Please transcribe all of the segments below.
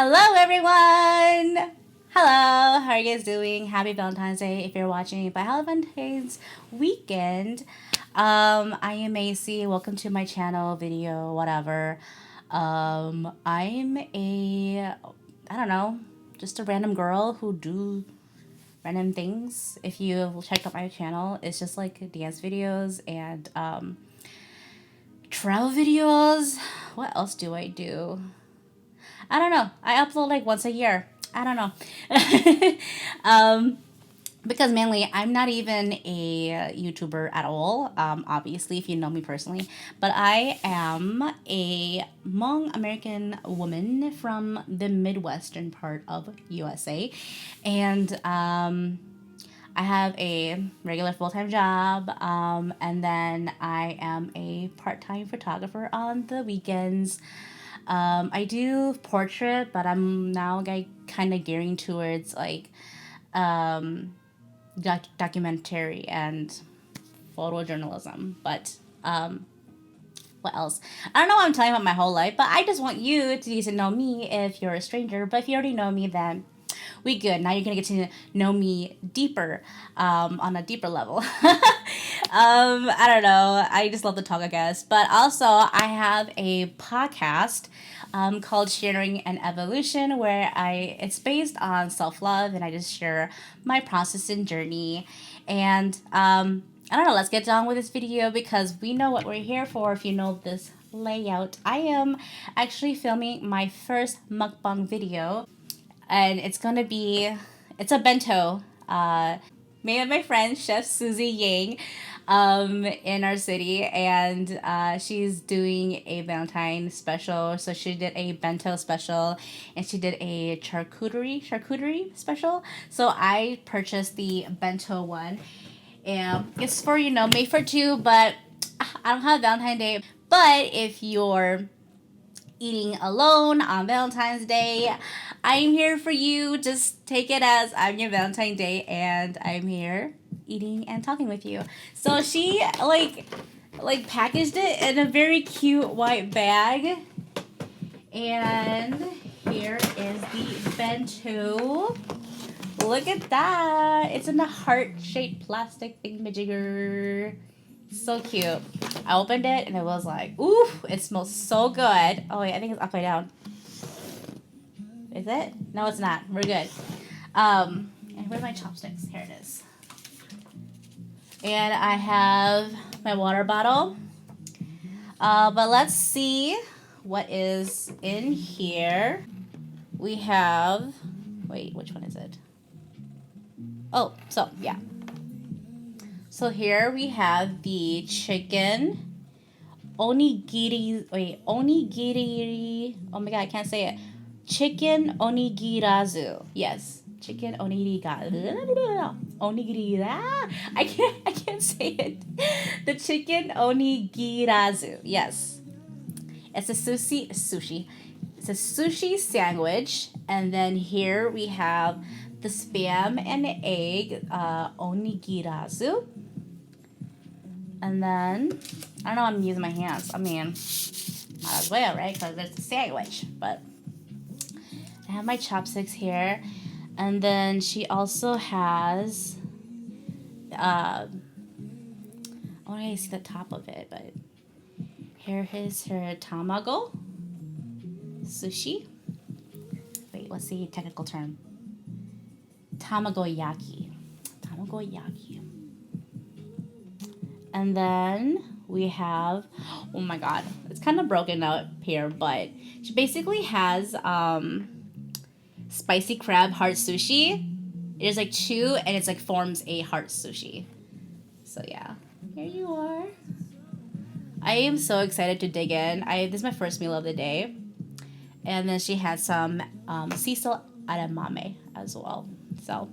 Hello, everyone! Hello, how are you guys doing? Happy Valentine's Day if you're watching by Valentine's weekend. I am Macy. Welcome to my channel, video, whatever. I don't know, just a random girl who do random things. If you checked out my channel, it's just like dance videos and travel videos. What else do I do? I don't know. I upload like once a year. I don't know. Because mainly I'm not even a YouTuber at all. Obviously, if you know me personally, but I am a Hmong American woman from the Midwestern part of USA, and I have a regular full time job, and then I am a part time photographer on the weekends. I do portrait, but I'm now kind of gearing towards like documentary and photojournalism. But what else? I don't know what I'm telling about my whole life, but I just want you to get to know me if you're a stranger. But if you already know me, then we good. Now you're gonna get to know me deeper, on a deeper level. I don't know. I just love to talk, I guess. But also, I have a podcast called Sharing and Evolution, where it's based on self love, and I just share my process and journey. And I don't know. Let's get on with this video because we know what we're here for. If you know this layout, I am actually filming my first mukbang video, and it's a bento made with my friend Chef Susie Yang in our city, and she's doing a Valentine special. So she did a bento special, and she did a charcuterie special. So I purchased the bento one, and it's for made for two, but I don't have Valentine's Day. But if you're eating alone on Valentine's Day, I'm here for you. Just take it as I'm your Valentine's Day, and I'm here eating and talking with you. So she like packaged it in a very cute white bag, and here is the bento. Look at that! It's in a heart-shaped plastic thingamajigger. So cute. I opened it and it was like, ooh, it smells so good. Oh wait, I think it's upside down. Is it? No, it's not. We're good. And where's my chopsticks? Here it is. And I have my water bottle. But let's see what is in here. We have, wait, which one is it? Oh, so yeah. So here we have the chicken onigiri. Oh my god, I can't say it. Chicken onigirazu. Yes, chicken onigirazu. I can't say it. The chicken onigirazu. Yes, it's a sushi. It's a sushi sandwich, and then here we have the spam and egg onigirazu. And then, I don't know, I'm using my hands. I mean, might as well, right? Because it's a sandwich. But I have my chopsticks here. And then she also has, I want to see the top of it, but here is her tamago sushi. Wait, what's the technical term? Tamagoyaki. And then we have, oh my god, it's kind of broken out here, but she basically has spicy crab heart sushi. There's like two, and it's like forms a heart sushi. So yeah, here you are. I am so excited to dig in. This is my first meal of the day. And then she had some sisal edamame as well. So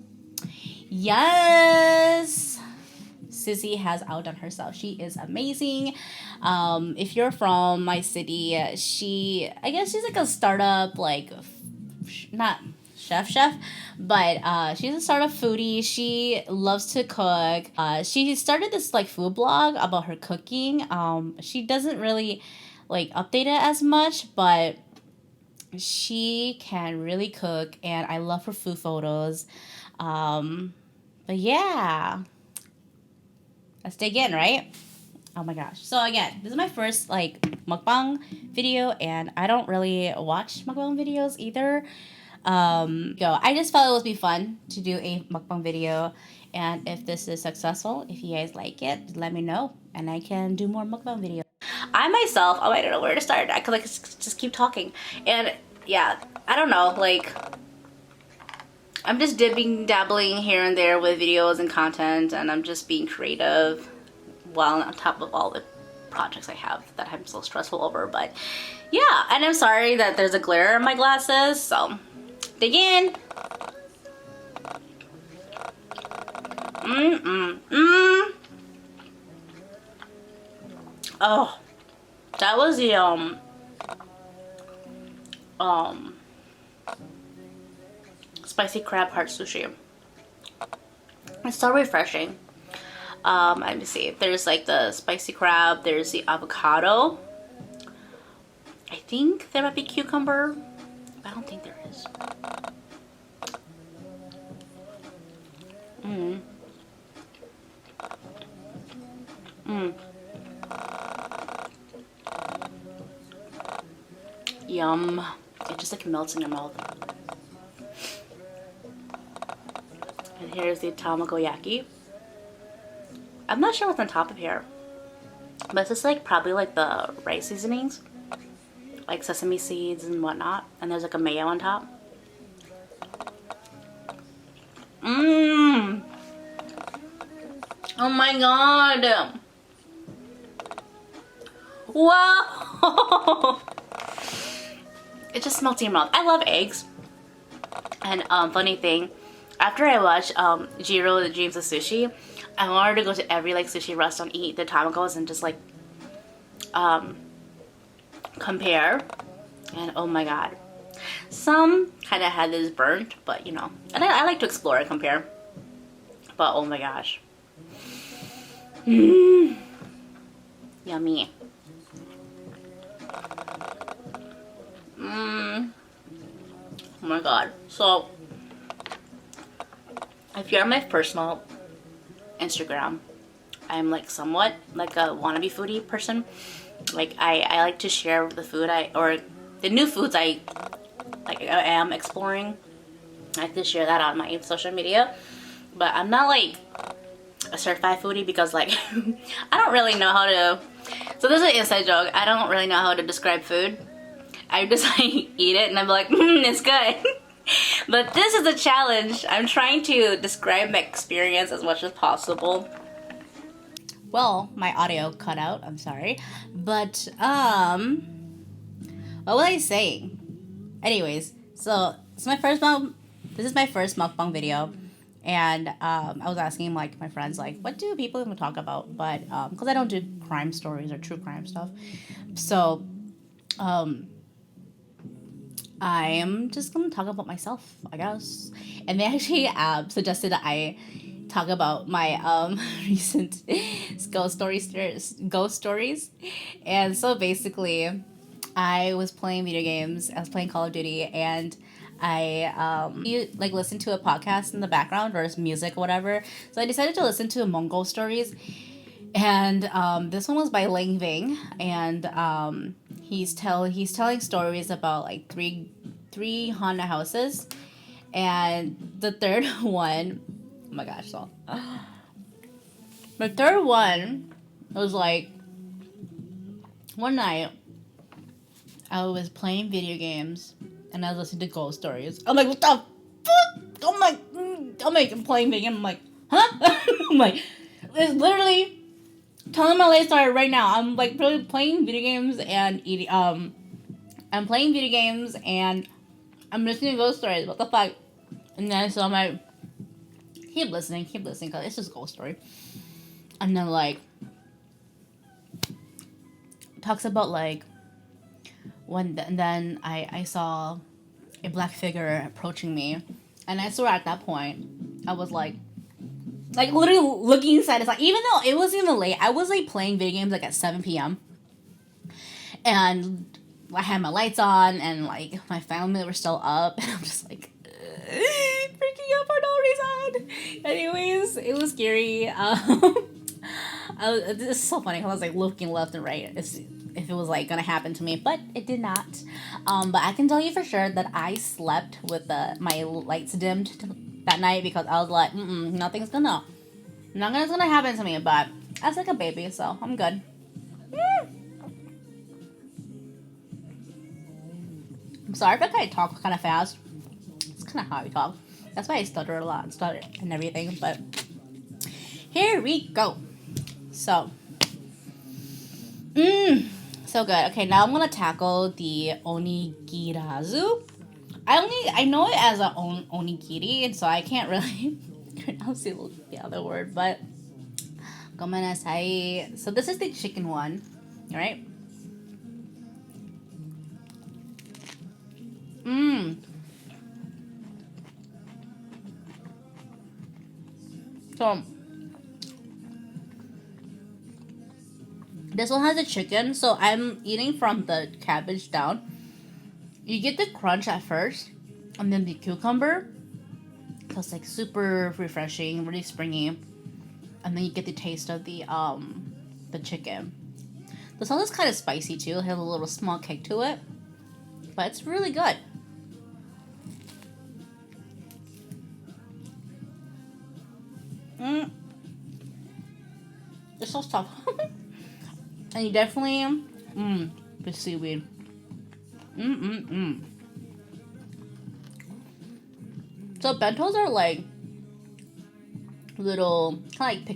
yes, Sissy has outdone herself. She is amazing. If you're from my city, I guess she's like a startup, like not chef, but she's a startup foodie. She loves to cook. She started this like food blog about her cooking. She doesn't really like update it as much, but She can really cook, and I love her food photos. But yeah, let's dig in, right? Oh my gosh. So again, this is my first like mukbang video, and I don't really watch mukbang videos either. I just felt it would be fun to do a mukbang video, and if this is successful, if you guys like it, let me know, and I can do more mukbang videos. I myself, I don't know where to start. I could like just keep talking, and yeah, I don't know, like I'm just dabbling here and there with videos and content, and I'm just being creative while on top of all the projects I have that I'm so stressful over. But yeah, and I'm sorry that there's a glare in my glasses, so dig in. Oh, that was the spicy crab heart sushi. It's so refreshing. Let me see. There's like the spicy crab. There's the avocado. I think there might be cucumber. I don't think there is. Yum. It just like melts in your mouth. And here's the tamagoyaki. I'm not sure what's on top of here, but it's just like probably like the rice seasonings, like sesame seeds and whatnot. And there's like a mayo on top. Oh my god. Wow. It just melts in your mouth. I love eggs. And funny thing, after I watched Jiro the Dreams of Sushi, I wanted to go to every like sushi restaurant, eat the tamagos, and just like compare. And oh my god, some kind of had this burnt, but you know, and I like to explore and compare. But oh my gosh, yummy. Oh my god. So if you're on my personal Instagram, I'm like somewhat like a wannabe foodie person. Like I like to share the food or the new foods I am exploring. I like to share that on my social media, but I'm not like a certified foodie because like I don't really know how to. So this is an inside joke. I don't really know how to describe food. I just like eat it and I'm like, it's good. But this is a challenge. I'm trying to describe my experience as much as possible. Well, my audio cut out. I'm sorry. But what was I saying? Anyways, so it's my first this is my first mukbang video, and I was asking like my friends like, what do people even talk about? But because I don't do crime stories or true crime stuff, so I am just gonna talk about myself, I guess. And they actually suggested that I talk about my recent ghost stories. And so basically, I was playing video games. I was playing Call of Duty, and I like listened to a podcast in the background or music or whatever. So I decided to listen to Mongol stories. And this one was by Ling Ving, and he's telling stories about like three haunted houses, and the third one, oh my gosh, so the third one was like one night I was playing video games and I was listening to ghost stories. I'm like, what the fuck? I'm playing video game. I'm like, huh? I'm like, it's literally telling my life story right now. I'm like really playing video games and eating. I'm playing video games and I'm listening to ghost stories. What the fuck? And then so I'm like, keep listening, because it's just a ghost story. And then like talks about like and then I saw a black figure approaching me, and I swear at that point I was like literally looking inside. It's like, even though it wasn't even late, I was like playing video games like at 7 p.m. and I had my lights on and like my family were still up, and I'm just like freaking out for no reason. Anyways, it was scary. This is so funny because I was like looking left and right if it was like gonna happen to me, but it did not. But I can tell you for sure that I slept with my lights dimmed that night because I was like, nothing's gonna happen to me. But I was like a baby, so I'm good. I'm sorry if I talk kind of fast. It's kind of how I talk. That's why I stutter a lot, stutter and everything. But here we go. So, so good. Okay, now I'm gonna tackle the Onigirazu. I know it as a onigiri, and so I can't really pronounce the other word. But gomenasai. So this is the chicken one, right? So this one has a chicken, so I'm eating from the cabbage down. You get the crunch at first, and then the cucumber. So it's like super refreshing, really springy, and then you get the taste of the chicken. The sauce is kind of spicy too. It has a little small kick to it, but it's really good. It's so tough. And you definitely, the seaweed. So bentos are like little kind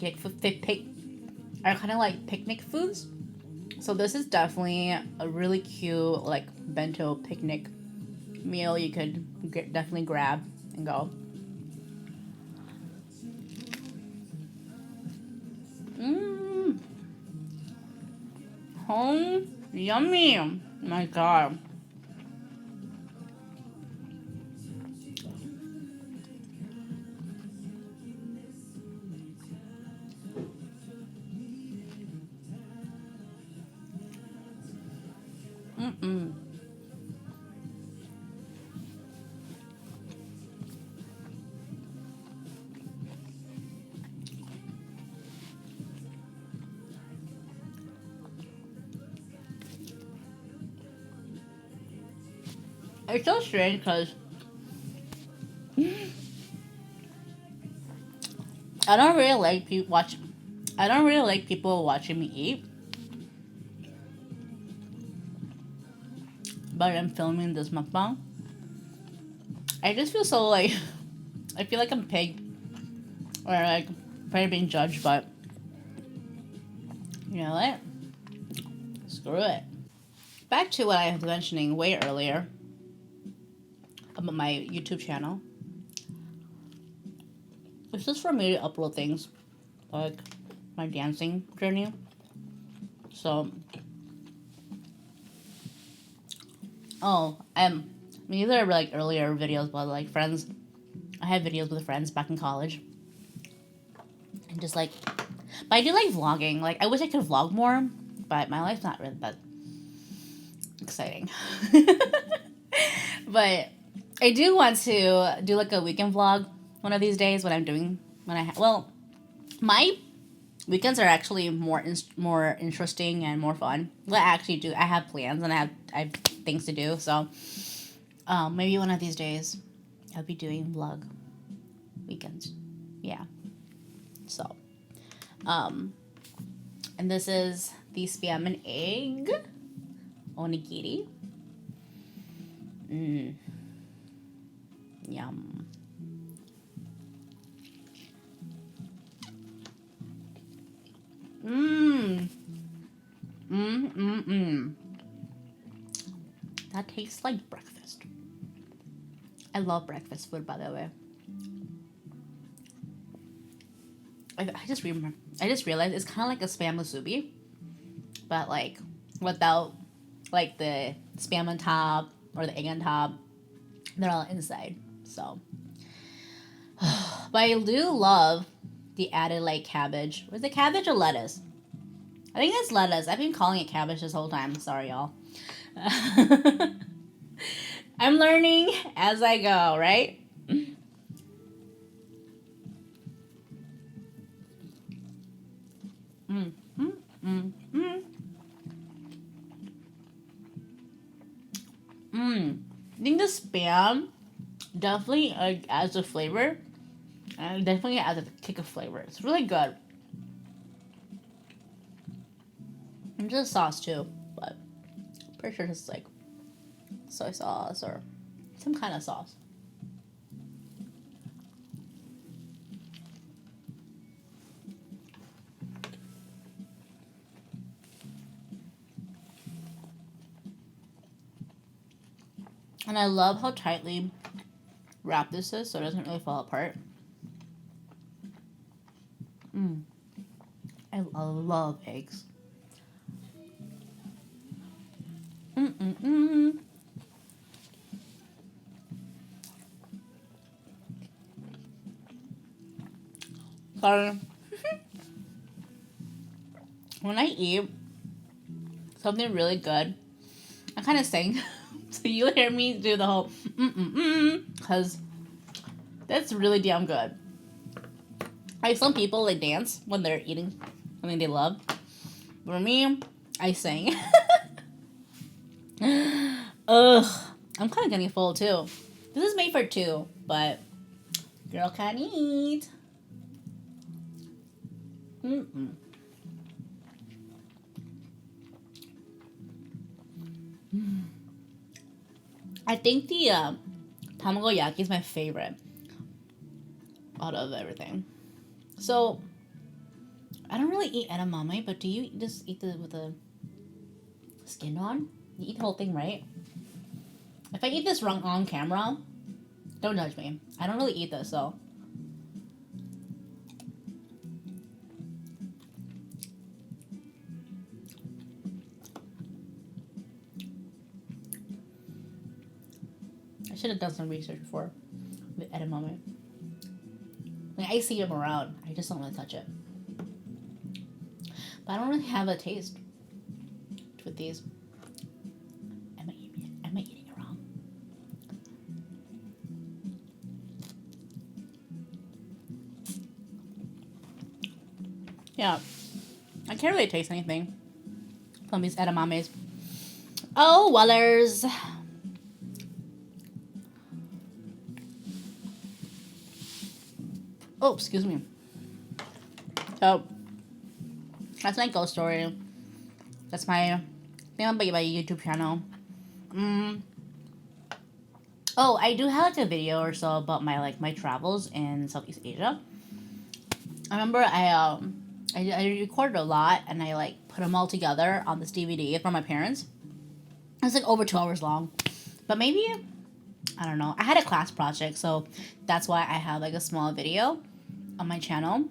of like picnic foods. So this is definitely a really cute like bento picnic meal you could definitely grab and go. Oh, yummy! My God. It's so strange because I don't really like people watching me eat, but I'm filming this mukbang. I just feel so like I feel like I'm a pig or like probably being judged, but you know what? Screw it. Back to what I was mentioning way earlier about my YouTube channel. It's just for me to upload things like my dancing journey. So, these are like earlier videos, but like friends. I had videos with friends back in college, and just like, but I do like vlogging. Like I wish I could vlog more, but my life's not really that exciting. But I do want to do like a weekend vlog one of these days my weekends are actually more interesting and more fun. Well, I actually do. I have plans and I have things to do. So maybe one of these days I'll be doing vlog weekends. Yeah. So and this is the spam and egg onigiri. Yum. That tastes like breakfast. I love breakfast food, by the way. I just realized it's kind of like a spam musubi, but like without like the spam on top or the egg on top. They're all inside. So, but I do love the added like cabbage. Was it cabbage or lettuce? I think it's lettuce. I've been calling it cabbage this whole time. Sorry, y'all. I'm learning as I go, right? Mm, mm, mm, mm, mm. I think the spam definitely adds a flavor, and definitely adds a kick of flavor. It's really good. And just sauce too, but pretty sure it's like soy sauce or some kind of sauce. And I love how tightly wrapped this is, so it doesn't really fall apart. Mm. I love eggs. Mm-mm-mm. Sorry. When I eat something really good, I kind of sing. So you hear me do the whole mm-mm-mm, because that's really damn good. Like some people, they dance when they're eating something they love. For me, I sing. Ugh. I'm kind of getting full too. This is made for two, but girl can eat. Mm-mm. I think the tamagoyaki is my favorite out of everything. So I don't really eat edamame, but do you just eat the with the skin on? You eat the whole thing, right? If I eat this wrong on camera, don't judge me. I don't really eat this, so. I should have done some research before with edamame. Like, I see them around. I just don't want to touch it. But I don't really have a taste with these. Am I eating it wrong? Yeah. I can't really taste anything from these edamames. Oh, Wellers. Oh, excuse me. So, that's my ghost story. That's my thing about my YouTube channel. Oh, I do have like a video or so about my travels in Southeast Asia. I remember I recorded a lot and I like put them all together on this DVD for my parents. It's like over 2 hours long, but maybe I don't know. I had a class project, so that's why I have like a small video on my channel.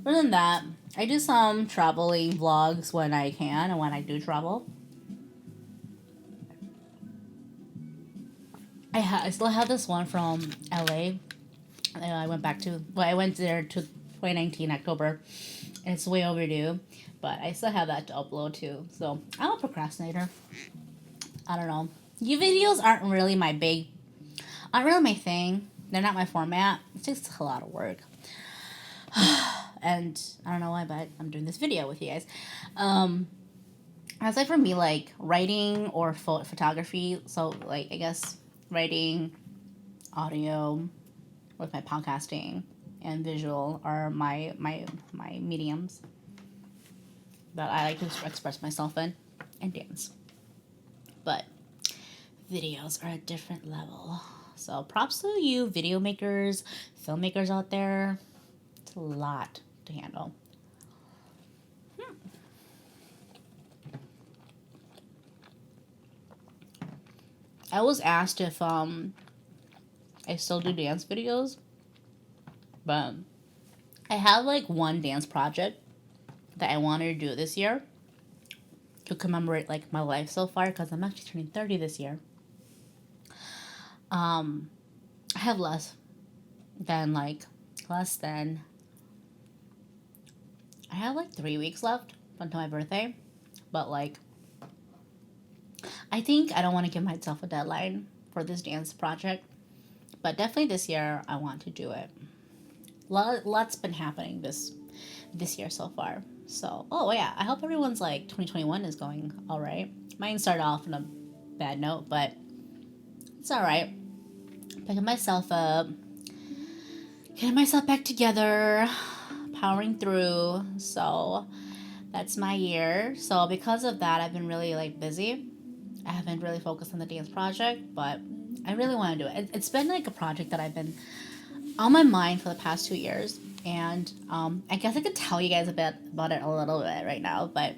Other than that, I do some traveling vlogs when I can and when I do travel. I still have this one from LA. I went back to, well, I went there to 2019 October. It's way overdue, but I still have that to upload too. So I'm a procrastinator. I don't know. You videos aren't really aren't really my thing. They're not my format. It's just a lot of work. And I don't know why, but I'm doing this video with you guys. Aside from me, like writing or photography, so like I guess writing, audio, with my podcasting, and visual are my mediums that I like to express myself in, and dance. But videos are a different level. So props to you video makers, filmmakers out there. It's a lot to handle. I was asked if I still do dance videos, but I have like one dance project that I wanted to do this year to commemorate like my life so far because I'm actually turning 30 this year. I have less than I have like 3 weeks left until my birthday, But like, I think I don't want to give myself a deadline for this dance project, but definitely this year I want to do it. Lots been happening this year so far. So, oh yeah, I hope everyone's like 2021 is going all right. Mine started off on a bad note, but it's all right. Picking myself up, getting myself back together, powering through. So that's my year. So because of that, I've been really like busy. I haven't really focused on the dance project, but I really want to do it. It's been like a project that I've been on my mind for the past 2 years, and I guess I could tell you guys a bit about it a little bit right now. But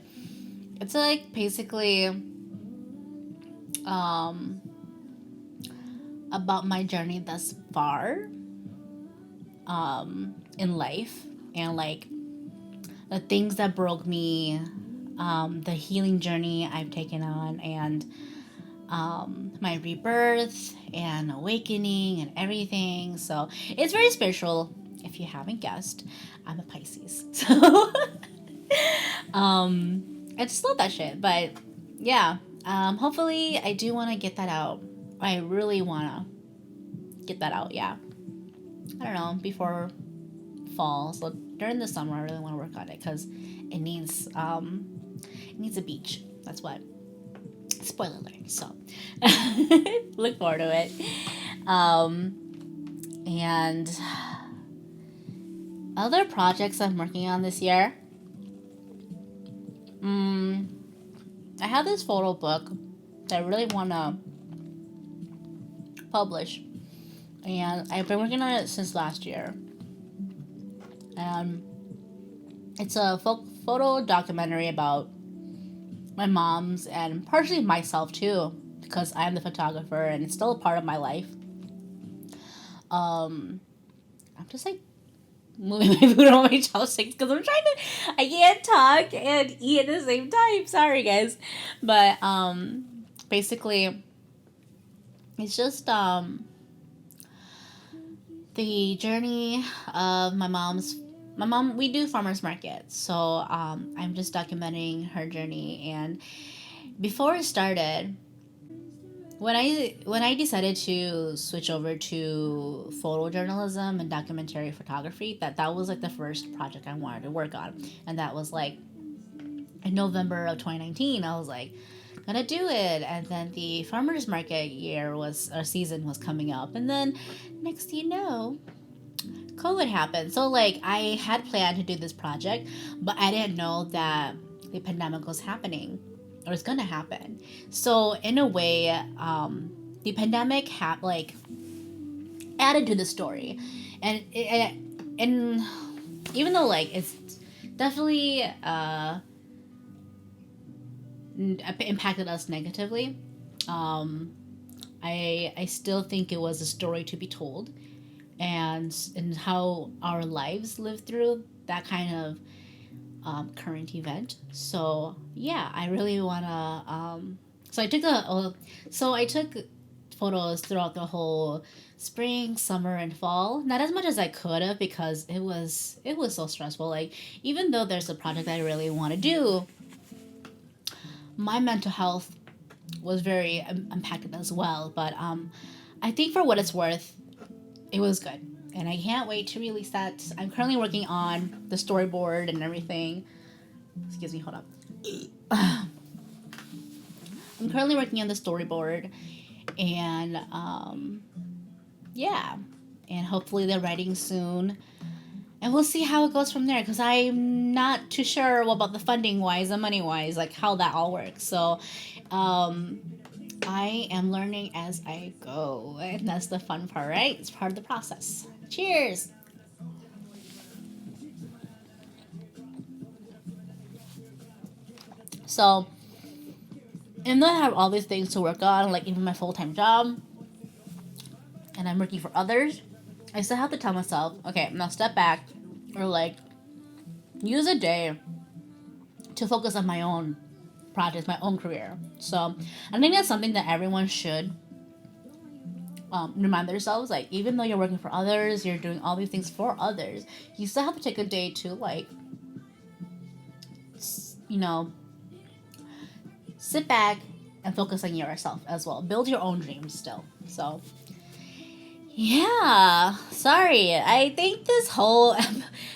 it's like basically about my journey thus far in life, and like the things that broke me, the healing journey I've taken on, and my rebirth and awakening and everything. So it's very spiritual. If you haven't guessed, I'm a Pisces. So I just love that shit. But yeah, hopefully I do want to get that out. I really want to get that out. Yeah. I don't know, before fall. So during the summer, I really want to work on it because it needs a beach. That's what. Spoiler alert. So look forward to it. And other projects I'm working on this year. I have this photo book that I really want to publish, and I've been working on it since last year. It's a photo documentary about my mom's and partially myself too, because I am the photographer and it's still a part of my life. I'm just like moving my food on my chopsticks because I can't talk and eat at the same time. Sorry guys. But basically it's just the journey of my mom, we do farmers markets, so I'm just documenting her journey. And before it started, when I decided to switch over to photojournalism and documentary photography, that was like the first project I wanted to work on, and that was like in November of 2019. I was like, gonna do it, and then the farmers market season was coming up, and then next thing you know, COVID happened. So like I had planned to do this project, but I didn't know that the pandemic was happening or was gonna happen. So in a way, the pandemic added to the story, and even though like it's definitely impacted us negatively, I still think it was a story to be told, and how our lives lived through that kind of current event. So yeah, I really wanna. So I took photos throughout the whole spring, summer, and fall. Not as much as I could have because it was so stressful. Like even though there's a project I really want to do, my mental health was very impacted as well. But I think for what it's worth, it was good, and I can't wait to release that. I'm currently working on the storyboard and everything. Excuse me, hold up. I'm currently working on the storyboard, and yeah, and hopefully they're writing soon, and we'll see how it goes from there, because I'm not too sure about the funding wise and money wise, like how that all works. So I am learning as I go, and that's the fun part, right? It's part of the process. Cheers! So, and then I have all these things to work on, like even my full-time job, and I'm working for others. I still have to tell myself, okay, now step back, or like use a day to focus on my own projects, my own career. So I think that's something that everyone should remind themselves. Like even though you're working for others, you're doing all these things for others, you still have to take a day to like, you know, sit back and focus on yourself as well. Build your own dreams still. So yeah, sorry. I think this whole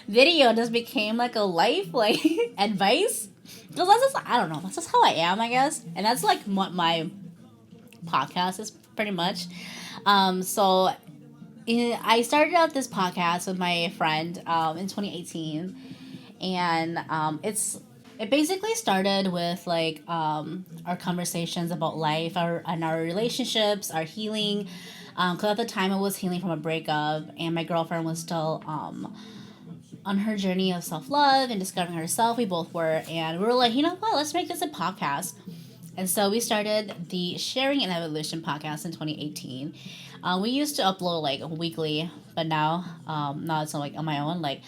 video just became like a life like advice. Because that's just, I don't know, that's just how I am, I guess. And that's like what my podcast is pretty much. So I started out this podcast with my friend in 2018, and it basically started with like our conversations about life, our relationships, our healing. Because at the time I was healing from a breakup, and my girlfriend was still on her journey of self love and discovering herself. We both were, and we were like, you know what? Let's make this a podcast. And so we started the Sharing and Evolution podcast in 2018. We used to upload like weekly, but now it's like on my own. Like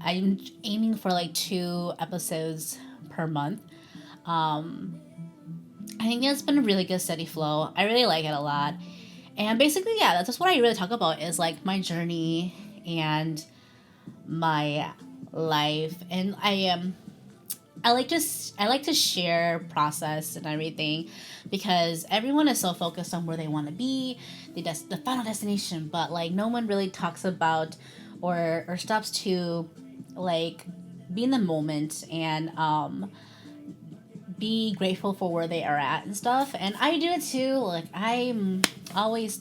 I'm aiming for like 2 episodes per month. I think it's been a really good steady flow. I really like it a lot. And basically, yeah, that's just what I really talk about is like my journey and my life. And I like to share process and everything because everyone is so focused on where they want to be, the final destination, but like no one really talks about or stops to like be in the moment and be grateful for where they are at and stuff. And I do it too. Like I'm always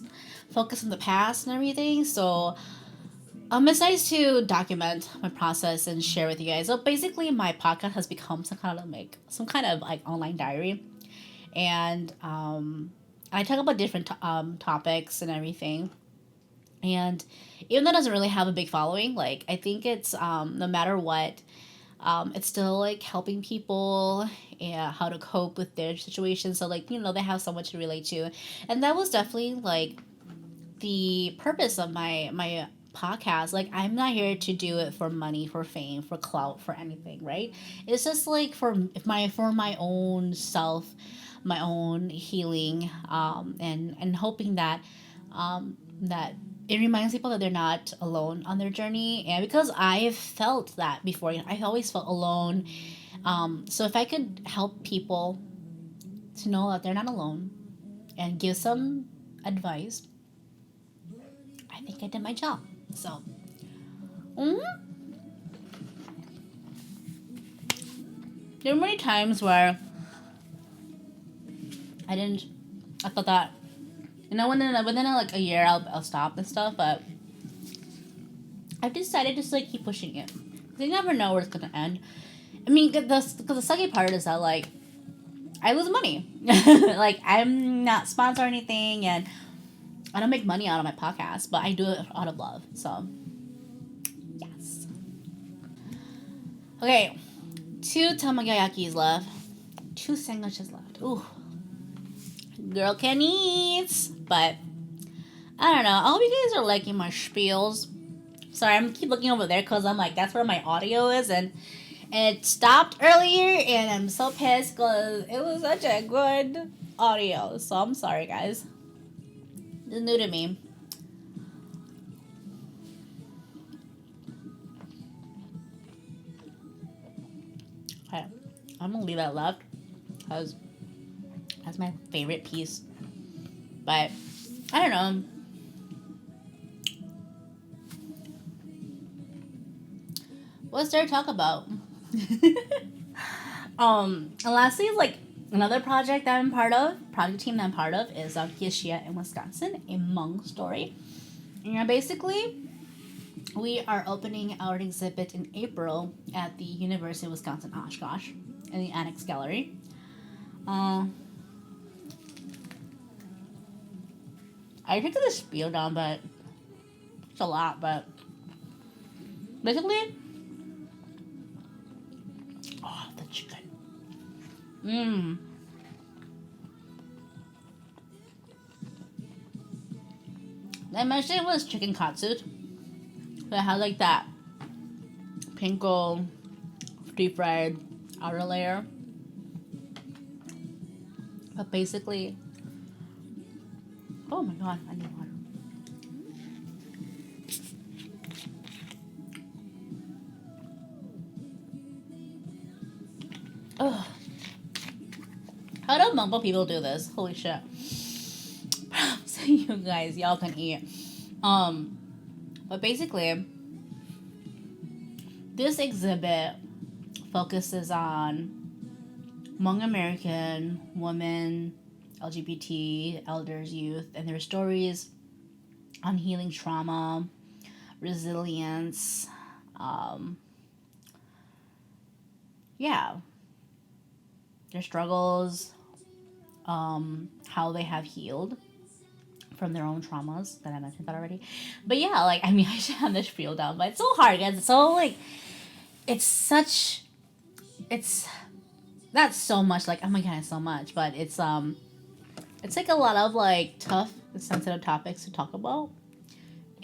focused on the past and everything, so it's nice to document my process and share with you guys. So basically, my podcast has become some kind of like online diary, and I talk about different topics and everything. And even though it doesn't really have a big following, like I think it's no matter what, it's still like helping people and how to cope with their situation. So like they have someone to relate to, and that was definitely like the purpose of my podcast. Like I'm not here to do it for money, for fame, for clout, for anything, right? It's just like for my own self, my own healing, and hoping that that it reminds people that they're not alone on their journey. And because I've felt that before, I've always felt alone. So if I could help people to know that they're not alone and give some advice, I think I did my job. So, there were many times where I thought that, within like a year I'll stop and stuff, but I've decided to like keep pushing it. Because you never know where it's gonna end. I mean, because the sucky part is that like, I lose money. Like, I'm not sponsored or anything, and I don't make money out of my podcast, but I do it out of love. So, yes. Okay, 2 tamagoyakis left. 2 sandwiches left. Ooh. Girl can eat. But, I don't know. I hope you guys are liking my spiels. Sorry, I'm keep looking over there because I'm like, that's where my audio is, and it stopped earlier, and I'm so pissed because it was such a good audio. So I'm sorry, guys. It's new to me. Okay, I'm gonna leave that left because that's my favorite piece. But I don't know. What's there to talk about? And lastly, like another project team that I'm part of is Yeshia in Wisconsin, a Hmong story. And basically, we are opening our exhibit in April at the University of Wisconsin Oshkosh in the Annex Gallery. I took the spiel down, but it's a lot. But basically, the chicken. I mentioned it was chicken katsu. That had like that panko deep fried outer layer. But basically, oh my god, I need water. Ugh. How do mukbang people do this? Holy shit. So you guys, y'all can eat. But basically, this exhibit focuses on Hmong American women, LGBT, elders, youth, and their stories on healing trauma, resilience, yeah, their struggles, how they have healed from their own traumas that I mentioned that already. But yeah, like, I mean, I should have this spiel down, but it's so hard, guys. It's so, like, it's such, it's not so much, like, oh my god, it's so much, but it's like a lot of, like, tough, sensitive topics to talk about.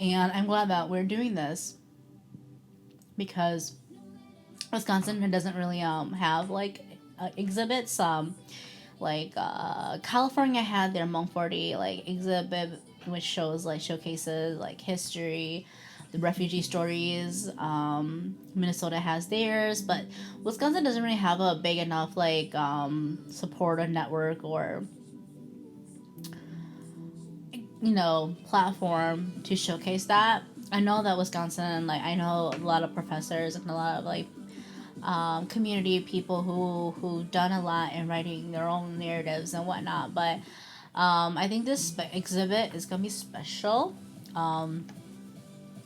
And I'm glad that we're doing this because Wisconsin doesn't really have, like, exhibits. Like California had their Hmong 40 like exhibit, which shows like showcases like history, the refugee stories. Minnesota has theirs, but Wisconsin doesn't really have a big enough like support or network or platform to showcase that. I know that Wisconsin, like I know a lot of professors and a lot of like community people who done a lot in writing their own narratives and whatnot. But I think this exhibit is gonna be special.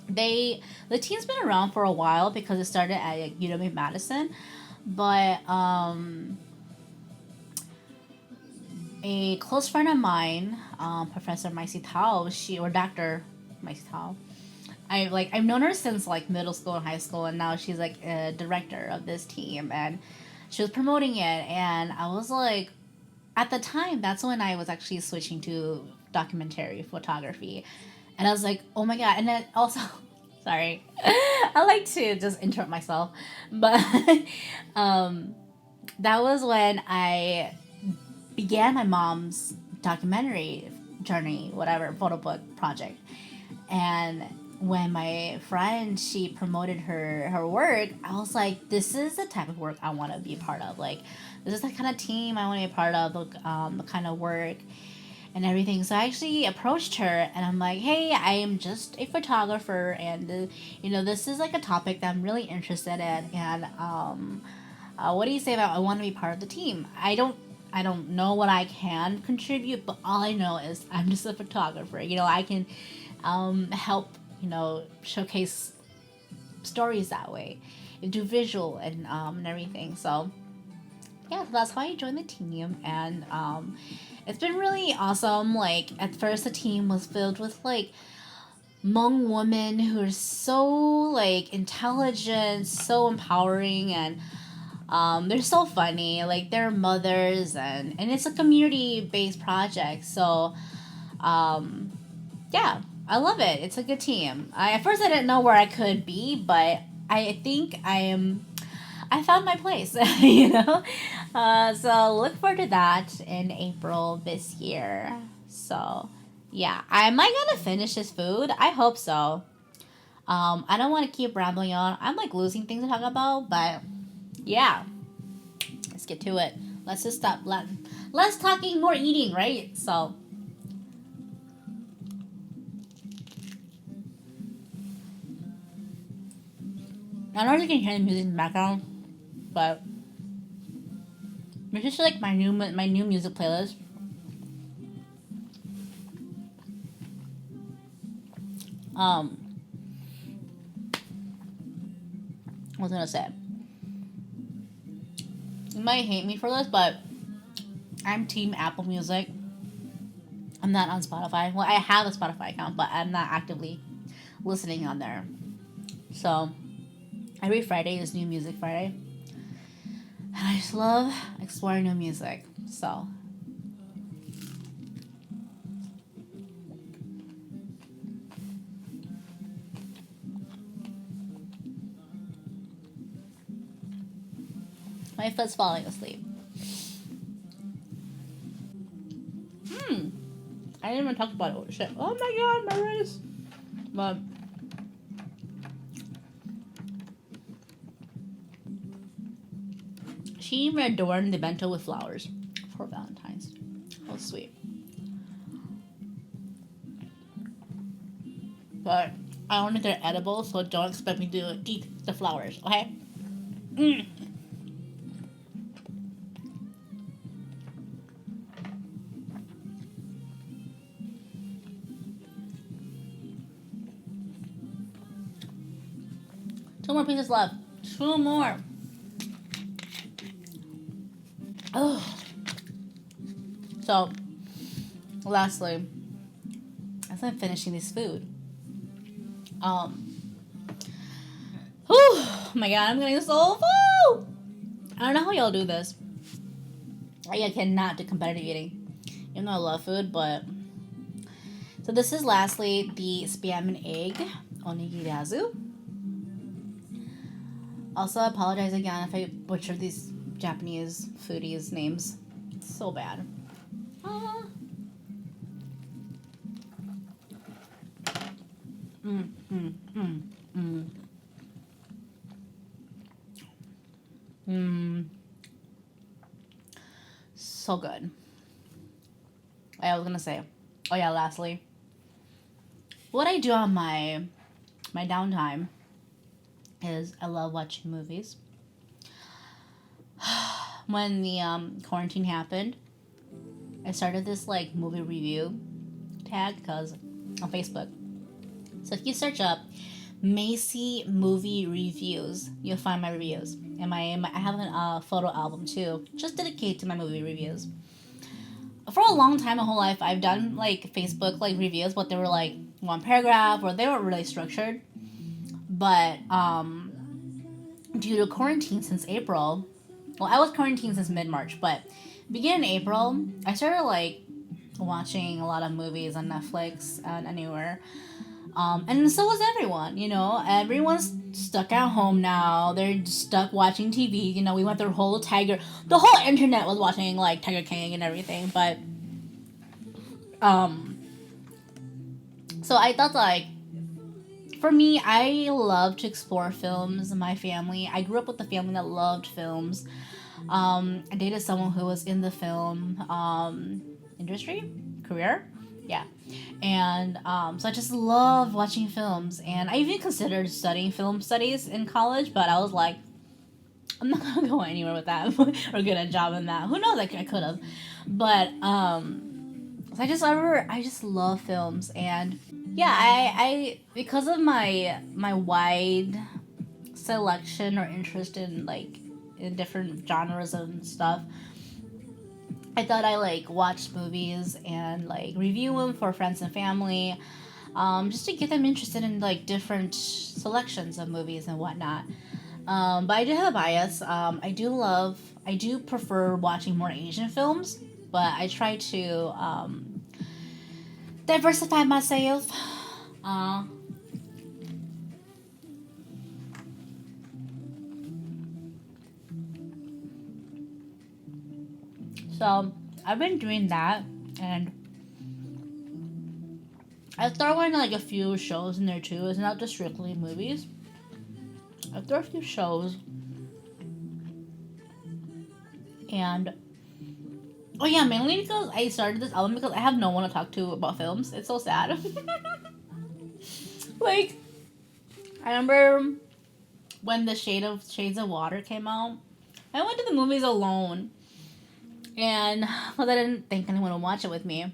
The team's been around for a while because it started at UW Madison, but a close friend of mine, Professor Maisi Tao, Dr. Maisi Tao, I've known her since like middle school and high school, and now she's like a director of this team, and she was promoting it, and I was like, at the time, that's when I was actually switching to documentary photography, and I was like, oh my god, and then also, sorry, I like to just interrupt myself, but that was when I began my mom's documentary journey, whatever photo book project, and when my friend she promoted her work, I was like, this is the type of work I want to be a part of. Like, this is the kind of team I want to be a part of, the kind of work and everything. So I actually approached her and I'm like, hey, I am just a photographer, and this is like a topic that I'm really interested in, and what do you say about I want to be part of the team? I don't know what I can contribute, but all I know is I'm just a photographer. I can help showcase stories that way, do visual and everything. So yeah, that's how I joined the team, and it's been really awesome. Like, at first the team was filled with like Hmong women who are so like intelligent, so empowering, and they're so funny. Like, they're mothers, and it's a community based project. So yeah, I love it. It's a good team. At first I didn't know where I could be, but I think I found my place, So look forward to that in April this year. So yeah, am I gonna finish this food? I hope so. I don't want to keep rambling on. I'm like losing things to talk about, but yeah, let's get to it. Let's just stop. Less talking, more eating, right? So. I don't know if you can hear the music in the background, but it's just like my new music playlist. What was I gonna say? You might hate me for this, but I'm team Apple Music. I'm not on Spotify. Well, I have a Spotify account, but I'm not actively listening on there. So every Friday is New Music Friday. And I just love exploring new music. So my foot's falling asleep. I didn't even talk about it. Oh, shit. Oh my god, my rice. But she even adorned the bento with flowers for Valentine's. Oh, sweet. But I only get edible, so don't expect me to eat the flowers, okay? Mm. Two more pieces left. Two more. Oh. So, lastly, as I'm finishing this food, whew, oh my god, I'm getting so full. I don't know how y'all do this. I cannot do competitive eating, even though I love food. But so this is lastly the spam and egg Onigirazu. Also, I apologize again if I butcher these Japanese foodies' names. It's so bad. Mm, mm, mm, mm. Mm. So good. I was gonna say, oh yeah, lastly, what I do on my downtime is I love watching movies. When the quarantine happened, I started this like movie review tag because on Facebook. So if you search up Macy movie reviews, you'll find my reviews. And I have a photo album too, just dedicated to my movie reviews. For a long time, my whole life, I've done like Facebook like reviews, but they were like one paragraph or they weren't really structured. But due to quarantine since April, well, I was quarantined since mid-March, but beginning in April, I started like watching a lot of movies on Netflix and anywhere. And so was everyone, you know. Everyone's stuck at home now. They're stuck watching TV. You know, we went through the whole internet was watching like Tiger King and everything. But, so I thought like, for me, I love to explore films. My family, I grew up with a family that loved films. I dated someone who was in the film industry, career. Yeah. And so I just love watching films. And I even considered studying film studies in college, but I was like, I'm not going to go anywhere with that or get a job in that. Who knows? I could have. But so I just love films. And yeah, I because of my wide selection or interest in like in different genres and stuff, I thought I like watched movies and like review them for friends and family, just to get them interested in like different selections of movies and whatnot. But I do have a bias. I do prefer watching more Asian films, but I try to diversify myself. Uh, so I've been doing that, and I throw in like a few shows in there too. It's not just strictly movies. I throw a few shows, and oh yeah, mainly because I started this album because I have no one to talk to about films. It's so sad. Like, I remember when the Shades of Water came out. I went to the movies alone, and because I didn't think anyone would watch it with me.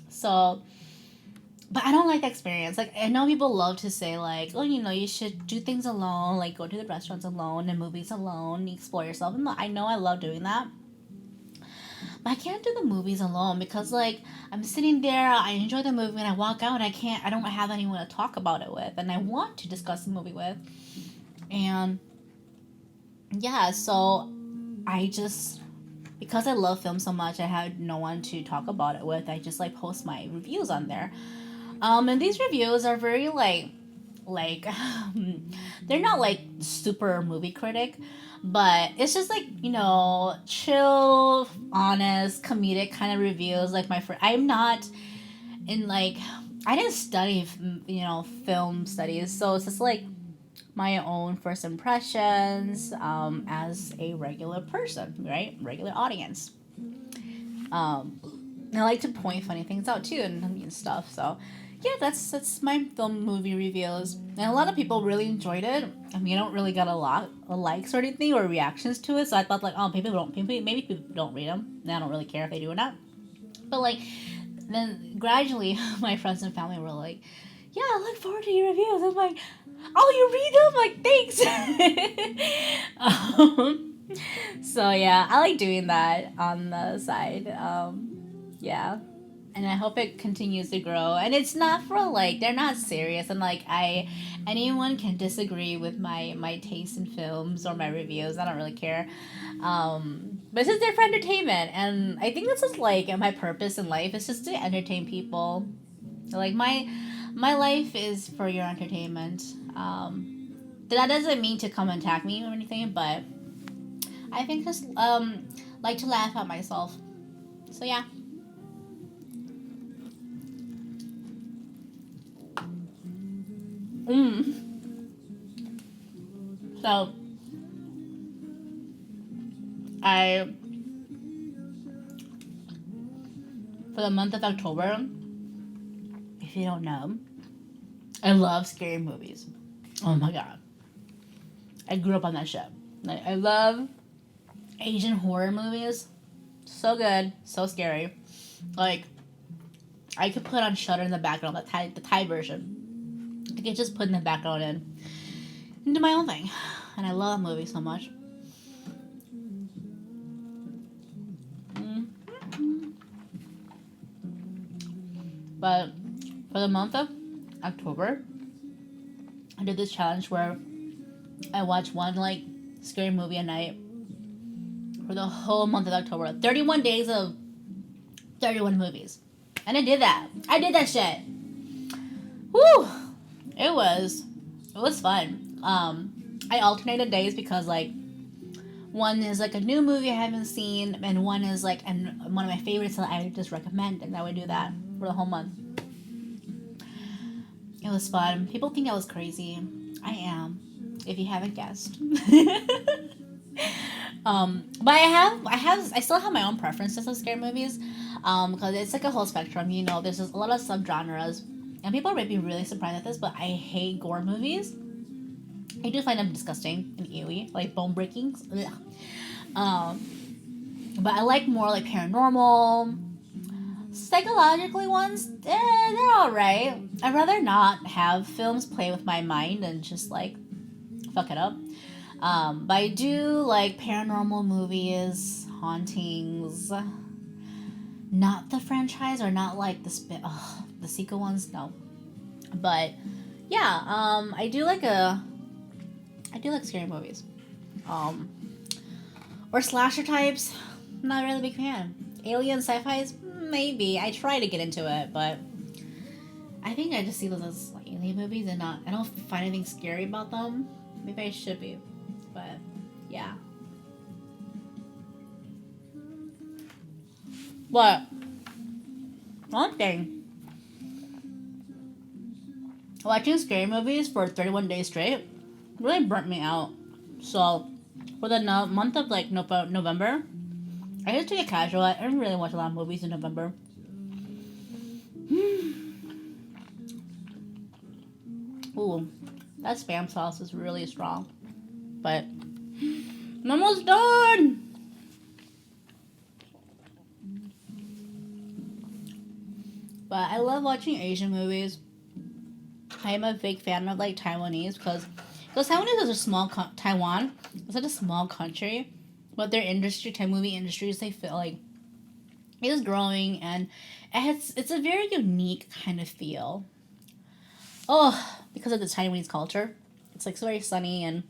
So, but I don't like the experience. Like, I know people love to say like, oh, you know, you should do things alone, like go to the restaurants alone and movies alone, explore yourself. And I know I love doing that. But I can't do the movies alone because like I'm sitting there, I enjoy the movie, and I walk out, and I don't have anyone to talk about it with, and I want to discuss the movie with. And yeah, so I just, because I love film so much, I had no one to talk about it with. I just like post my reviews on there. And these reviews are very like they're not like super movie critic, but it's just like, you know, chill, honest, comedic kind of reviews. Like my friend, I'm not in like, I didn't study, you know, film studies, so it's just like my own first impressions as a regular person, right? Regular audience. And I like to point funny things out too and stuff. So yeah, that's my film movie reviews. And a lot of people really enjoyed it. I mean, I don't really got a lot of likes or anything or reactions to it. So I thought like, oh, maybe people don't read them. And I don't really care if they do or not. But like, then gradually, my friends and family were like, yeah, I look forward to your reviews. I'm like, oh, you read them? Like, thanks. So yeah, I like doing that on the side. Yeah, and I hope it continues to grow. And it's not for like they're not serious. And like anyone can disagree with my taste in films or my reviews. I don't really care. But it's just there for entertainment, and I think this is like my purpose in life is just to entertain people. Like my life is for your entertainment. That doesn't mean to come and attack me or anything, but I think just like to laugh at myself. So yeah. So I for the month of October, if you don't know, I love scary movies. Oh my god. I grew up on that shit. Like I love Asian horror movies. So good, so scary. Like I could put on Shudder in the background, the Thai version. I could just put in the background and do my own thing. And I love that movie so much. But for the month of October, I did this challenge where I watched one like scary movie a night for the whole month of October. 31 days of 31 movies. And I did that. I did that shit. Woo! It was fun. I alternated days because like one is like a new movie I haven't seen, and one is like one of my favorites that I just recommend, and I would do that for the whole month. It was fun. People think I was crazy. I am, if you haven't guessed. But I still have my own preferences of scary movies, because it's like a whole spectrum. You know, there's just a lot of subgenres, and people might be really surprised at this, but I hate gore movies. I do find them disgusting and ewy, like bone breaking. But I like more like paranormal, psychologically ones. They're all right. I'd rather not have films play with my mind and just like fuck it up. But I do like paranormal movies, hauntings. Not the franchise or not like the sequel ones. No, but yeah, I do like scary movies. Or slasher types. Not really a big fan. Alien sci-fi's maybe. I try to get into it, but I think I just see those as like alien movies and I don't find anything scary about them. Maybe I should be, but yeah. What? One thing. Watching scary movies for 31 days straight really burnt me out. So, for the month of like November, I just took it casual. I didn't really watch a lot of movies in November. Ooh, that Spam sauce is really strong. But I'm almost done! But I love watching Asian movies. I am a big fan of like Taiwanese because Taiwanese is a small Taiwan. It's such a small country, but their industry, Thai movie industries, they feel like it is growing and it's a very unique kind of feel. Oh, because of the Taiwanese culture, it's like so very sunny and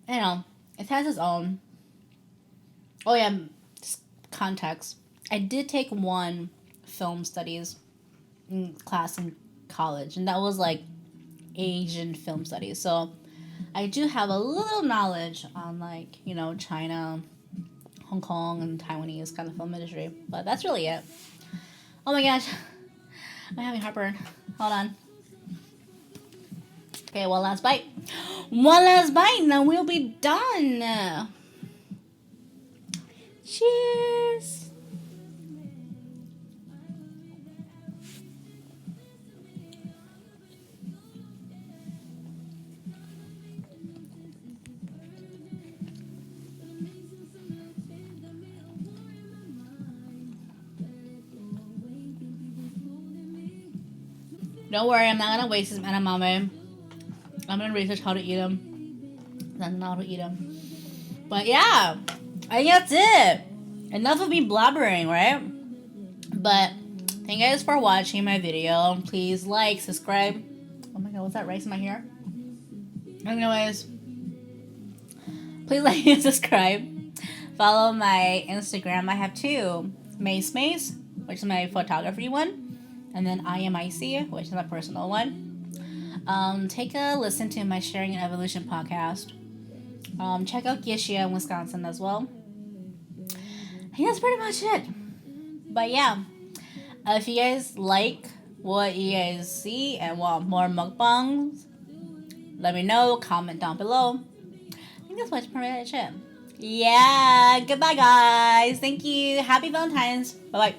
you know it has its own. Oh yeah, just context. I did take one film studies class in college, and that was like Asian film studies. So I do have a little knowledge on like, you know, China, Hong Kong, and Taiwanese kind of film industry. But that's really it. Oh my gosh. I'm having heartburn. Hold on. Okay, one last bite. One last bite and then we'll be done. Cheers. Don't worry, I'm not gonna waste this edamame. I'm gonna research how to eat them. Then how to eat them. But yeah, I think that's it. Enough of me blabbering, right? But thank you guys for watching my video. Please like, subscribe. Oh my god, what's that rice in my hair? Anyways, please like and subscribe. Follow my Instagram. I have two. Mace Mace, which is my photography one. And then I Am Icy, which is my personal one. Take a listen to my Sharing and Evolution podcast. Check out Gishia in Wisconsin as well. I think that's pretty much it. But yeah, if you guys like what you guys see and want more mukbangs, let me know. Comment down below. I think that's pretty much it. Yeah, goodbye guys. Thank you. Happy Valentine's. Bye bye.